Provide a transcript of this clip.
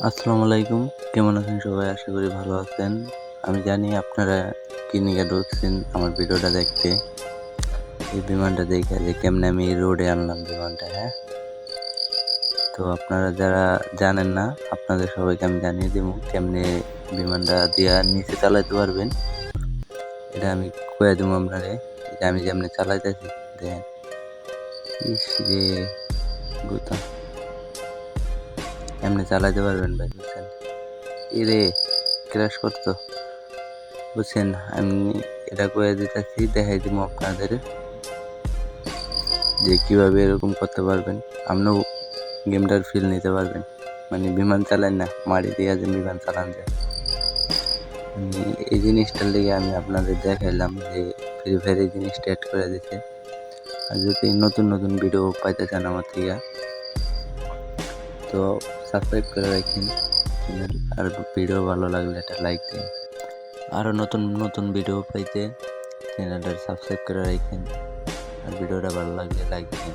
আসসালামু আলাইকুম। কেমন আছেন সবাই? আশা করি ভালো আছেন। আমি জানি আপনারা কি নিয়ে ঢুকছেন আমার ভিডিওটা দেখতে। এই বিমানটা দেইখা যে কেমনে আমি রোডে আনলাম বিমানটা, হ্যাঁ? তো আপনারা যারা জানেন না, আপনাদের সবাইকে আমি জানিয়ে দিমু কেমনে বিমানটা দিয়া নিচে চালাইতে পারবেন। এটা আমি কইয়া দিমু আপনারে। এই যে আমি যেমনে চালাইতেছি দেখেন। ইসরে! গুতা এমনে চালাইতে পারবেন ভাই, বুঝছেন? এরে ক্র্যাশ করতো, বুঝছেন? আমি এটা কইয়া দিতেছি, দেখাই দিমু আপনাদের যে কিভাবে এরকম করতে পারবেন। আপনিও গেমটার ফিল নিতে পারবেন। মানে বিমান চালান না, মাটি দিয়া যে বিমান চালান যায়। মানে এই জিনিসটার লেগে আমি আপনাদের দেখাইলাম যে ফ্রি ফায়ার এই জিনিসটা অ্যাড করে দিছে। আর যদি নতুন নতুন ভিডিও পাইতে চান আমার থেকে, তো সাবস্ক্রাইব করে রাখেন চ্যানেল। আর ভিডিও ভালো লাগলে একটা লাইক দিন। আরও নতুন নতুন ভিডিও পাইতে চ্যানেলটা সাবস্ক্রাইব করে রাখেন। আর ভিডিওটা ভালো লাগলে লাইক দিন।